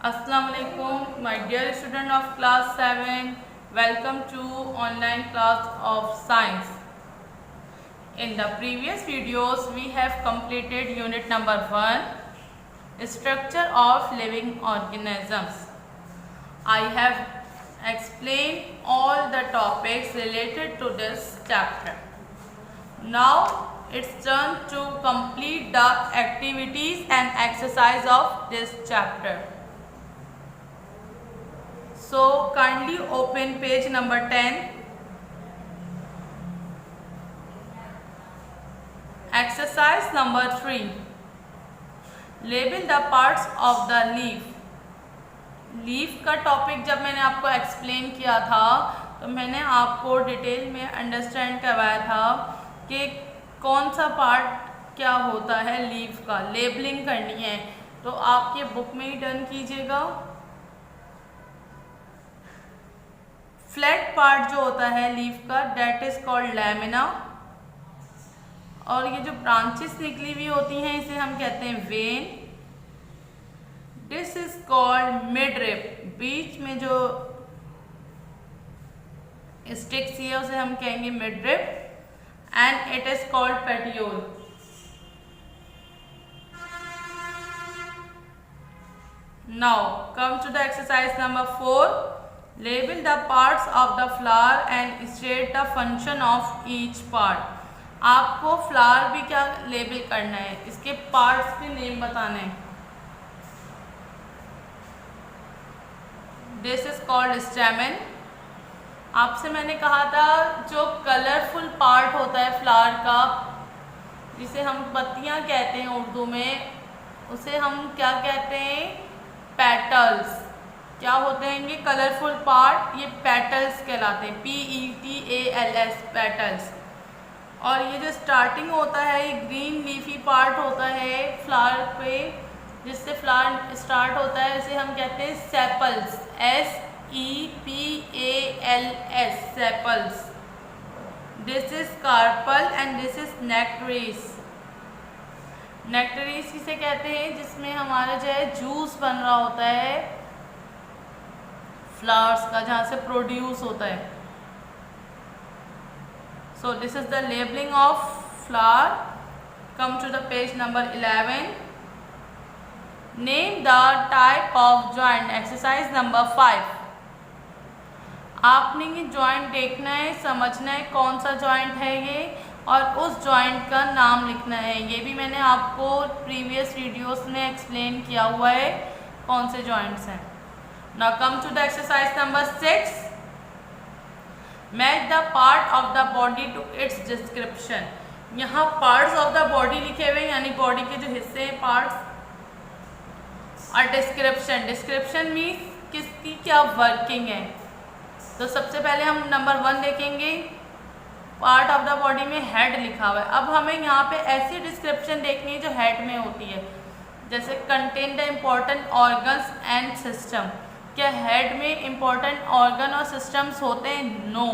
Assalamu alaikum, my dear student of class 7. Welcome to online class of science. In the previous videos, we have completed unit number 1, structure of living organisms. I have explained all the topics related to this chapter. Now it's turn to complete the activities and exercise of this chapter. So kindly open page number 10. Exercise number 3. Label the parts of the leaf. Leaf का topic जब मैंने आपको explain किया था तो मैंने आपको detail में अंडरस्टैंड करवाया था कि कौन सा पार्ट क्या होता है लीफ का, लेबलिंग करनी है। तो आप ये बुक में ही डन कीजिएगा। फ्लैट पार्ट जो होता है लीफ का दैट इज कॉल्ड लैमिना, और ये जो ब्रांचेस निकली हुई होती हैं इसे हम कहते हैं vein. This is called midrib, बीच में जो स्टिक्स है उसे हम कहेंगे midrib, and it is called petiole. Now come to the exercise number 4. Label the parts of the flower and state the function of each part. आपको flower भी क्या लेबल करना है, इसके पार्ट्स भी नेम बताने हैं। This is called स्टेमन। आपसे मैंने कहा था जो कलरफुल पार्ट होता है फ्लावर का, जिसे हम पत्तियां कहते हैं उर्दू में, उसे हम क्या कहते हैं, पेटल्स। क्या होते हैं ये कलरफुल पार्ट, ये पेटल्स कहलाते हैं, PETALS, पेटल्स। और ये जो स्टार्टिंग होता है ये ग्रीन लीफी पार्ट होता है फ्लावर पे, जिससे फ्लावर स्टार्ट होता है, इसे हम कहते हैं sepals, SEPALS, sepals. This is carpel and this is nectaries. Nectaries किसे कहते हैं, जिसमें हमारा जो है जूस बन रहा होता है फ्लावर्स का, जहाँ से प्रोड्यूस होता है। So this is the labelling of flower. Come to the page number 11. Name the type of joint. Exercise number 5. आपने ये जॉइंट देखना है, समझना है कौन सा जॉइंट है ये, और उस जॉइंट का नाम लिखना है। ये भी मैंने आपको प्रीवियस वीडियोस में एक्सप्लेन किया हुआ है कौन से जॉइंट्स हैं। Now come to the exercise number 6. Match the part of the body to its description. यहाँ parts of the body लिखे हुए हैं, यानी बॉडी के जो हिस्से हैं पार्ट्स, और डिस्क्रिप्शन। डिस्क्रिप्शन मीन्स किसकी क्या वर्किंग है। तो सबसे पहले हम नंबर 1 देखेंगे, पार्ट ऑफ द बॉडी में हेड लिखा हुआ है। अब हमें यहाँ पे ऐसी डिस्क्रिप्शन देखनी है जो हेड में होती है, जैसे contain the important organs and system. क्या हेड में इम्पॉर्टेंट ऑर्गन और सिस्टम्स होते हैं? नो।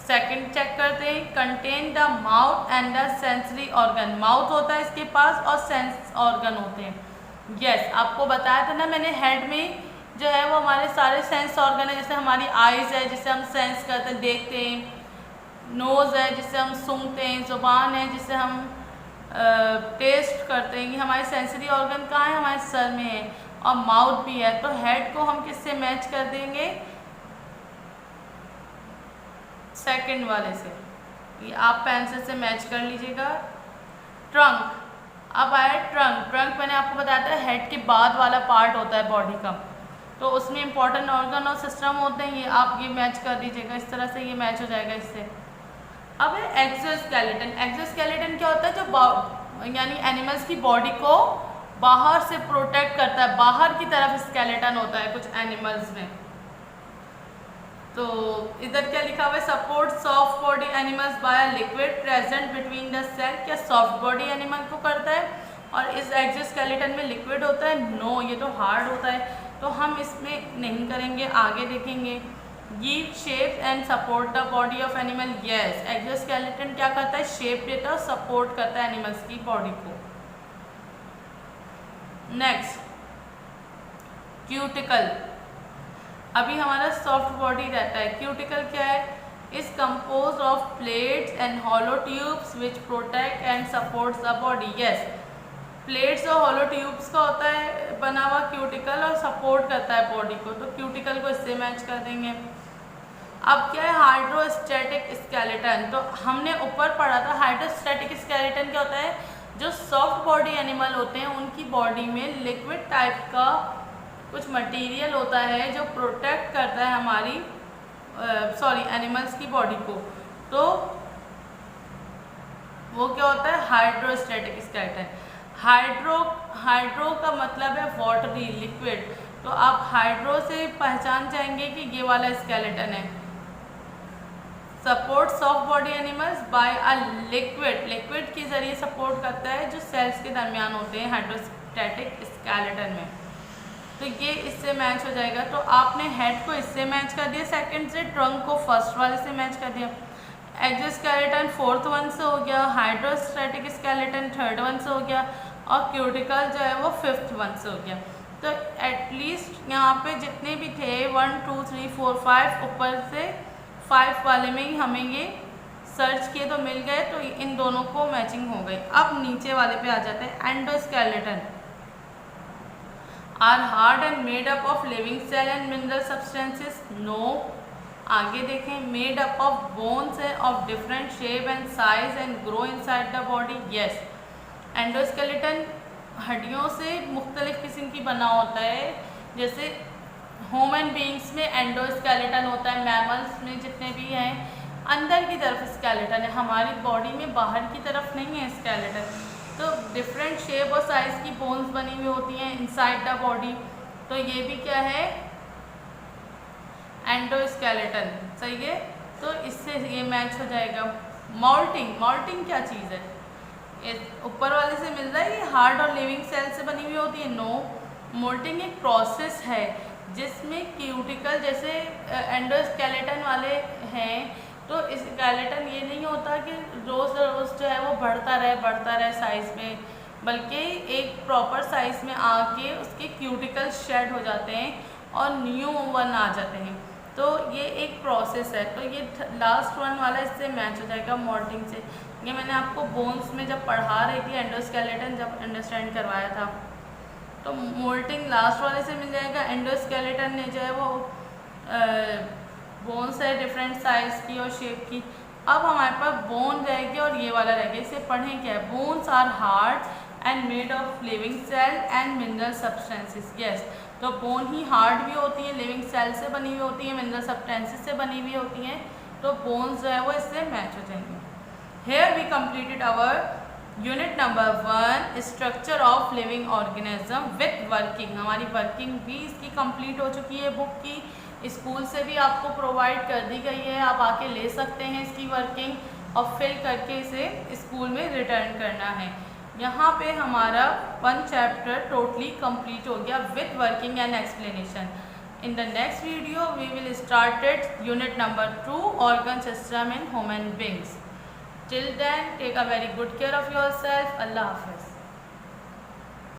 सेकंड चेक करते हैं, contain the mouth and the sensory organ. Mouth होता है इसके पास और सेंस ऑर्गन होते हैं। यस, आपको बताया था ना मैंने, हेड में जो है वो हमारे सारे सेंस ऑर्गन है। जैसे हमारी आइज़ है जिससे हम सेंस करते हैं, देखते हैं। नोज़ है जिससे हम सूंघते हैं। ज़ुबान है जिससे हम टेस्ट करते हैं। ये हमारे सेंसरी ऑर्गन कहाँ है, हमारे सर में है। और माउथ भी है। तो हेड को हम किससे मैच कर देंगे, सेकंड वाले से। ये आप पेंसिल से मैच कर लीजिएगा। ट्रंक, अब आया ट्रंक। ट्रंक मैंने आपको बताया था हेड के बाद वाला पार्ट होता है बॉडी का, तो उसमें इंपॉर्टेंट ऑर्गन और सिस्टम होते हैं। ये आप ये मैच कर दीजिएगा, इस तरह से ये मैच हो जाएगा इससे। अब है एक्सोस्केलेटन। एक्सोस्केलेटन क्या होता है, जो यानी एनिमल्स की बॉडी को बाहर से प्रोटेक्ट करता है। बाहर की तरफ स्केलेटन होता है कुछ एनिमल्स में। तो इधर क्या लिखा हुआ है, support soft body animals by liquid present between the cell. क्या सॉफ्ट बॉडी एनिमल को करता है, और इस एक्सोस्केलेटन में लिक्विड होता है? नो, ये तो हार्ड होता है, तो हम इसमें नहीं करेंगे, आगे देखेंगे। Give shape and support the body of animal. Yes, exoskeleton क्या करता है, शेप देता है और सपोर्ट करता है एनिमल्स की बॉडी को। नेक्स्ट, क्यूटिकल, अभी हमारा सॉफ्ट बॉडी रहता है। क्यूटिकल क्या है? Is compose of plates and hollow tubes which protect and supports the body. Yes, plates और हॉलो ट्यूब्स का होता है बना हुआ क्यूटिकल और सपोर्ट करता है बॉडी को, तो क्यूटिकल को इससे मैच कर देंगे। अब क्या है? Hydrostatic skeleton. तो हमने ऊपर पढ़ा था हाइड्रोस्टैटिक स्केलेटन क्या होता है? जो सॉफ्ट बॉडी एनिमल होते हैं उनकी बॉडी में लिक्विड टाइप का कुछ मटेरियल होता है जो प्रोटेक्ट करता है हमारी एनिमल्स की बॉडी को। तो वो क्या होता है? Hydrostatic skeleton. हाइड्रो का मतलब है वाटरी, लिक्विड। तो आप हाइड्रो से पहचान जाएंगे कि ये वाला स्केलेटन है। Support soft body animals by a liquid के जरिए सपोर्ट करता है जो सेल्स के दरमियान होते हैं हाइड्रोस्टैटिक स्केलेटन में। तो ये इससे मैच हो जाएगा। तो आपने हेड को इससे मैच कर दिया सेकंड से, ट्रंक को फर्स्ट वाले से मैच कर दिया। एक्सोस्केलेटन फोर्थ वन से हो गया, हाइड्रोस्टैटिक स्केलेटन थर्ड वन से हो गया और क्यूटिकल जो है वो फिफ्थ वन से हो गया। तो एटलीस्ट यहाँ पे जितने भी थे 1 2 3 4 5 ऊपर से 5 वाले में ही हमें ये सर्च किए तो मिल गए, तो इन दोनों को मैचिंग हो गई। अब नीचे वाले पे आ जाते हैं। Endoskeleton are hard and made up of living cell and mineral substances. No, आगे देखें। मेड अप ऑफ बोन्स है of different shape and size and grow inside the body. Yes, endoskeleton हड्डियों से मुख्तलिफ किस्म की बना होता है। जैसे ह्यूमन बींग्स में एंडोस्केलेटन होता है, मैमल्स में जितने भी हैं अंदर की तरफ स्केलेटन है, हमारी बॉडी में बाहर की तरफ नहीं है स्केलेटन। तो डिफरेंट शेप और साइज़ की बोन्स बनी हुई होती हैं इनसाइड द बॉडी। तो ये भी क्या है? एंडोस्केलेटन। सही है, तो इससे ये मैच हो जाएगा। मॉल्टिंग क्या चीज़ है? ऊपर वाले से मिल रहा है ये हार्ड और लिविंग सेल से बनी हुई होती है। नो, मोल्टिंग एक प्रोसेस है जिसमें क्यूटिकल जैसे एंडोस्केलेटन वाले हैं, तो स्केलेटन ये नहीं होता कि रोज़ रोज़ जो है वो बढ़ता रहे साइज़ में, बल्कि एक प्रॉपर साइज़ में आके उसके क्यूटिकल शेड हो जाते हैं और न्यू वन आ जाते हैं। तो ये एक प्रोसेस है। तो ये लास्ट वन वाला इससे मैच हो जाएगा मॉल्टिंग से। ये मैंने आपको बोन्स में जब पढ़ा रही थी एंडोस्केलेटन जब अंडरस्टैंड करवाया था, तो मोल्टिंग लास्ट वाले से मिल जाएगा। एंडोस्केलेटन ने जो है वो बोन्स है डिफरेंट साइज़ की और शेप की। अब हमारे पास बोन रहेगी और ये वाला रहेगा। इसे पढ़ें क्या है? Bones are hard and made of living cell and mineral substances. Yes, तो बोन ही हार्ड भी होती है, लिविंग सेल से बनी हुई होती है, मिनरल सब्सटेंसेस से बनी हुई होती हैं। तो बोन्स जो है वो इससे मैच हो जाएंगे। Here we completed our unit number 1 structure of living organism with working. हमारी वर्किंग भी इसकी कंप्लीट हो चुकी है। बुक की स्कूल से भी आपको प्रोवाइड कर दी गई है, आप आके ले सकते हैं इसकी वर्किंग और फिल करके इसे स्कूल में रिटर्न करना है। यहाँ पे हमारा 1 चैप्टर टोटली कंप्लीट हो गया with working and explanation. In the next video, we will start at unit number 2, organ system in human beings. Till then, take a very good care of yourself. Allah Hafiz.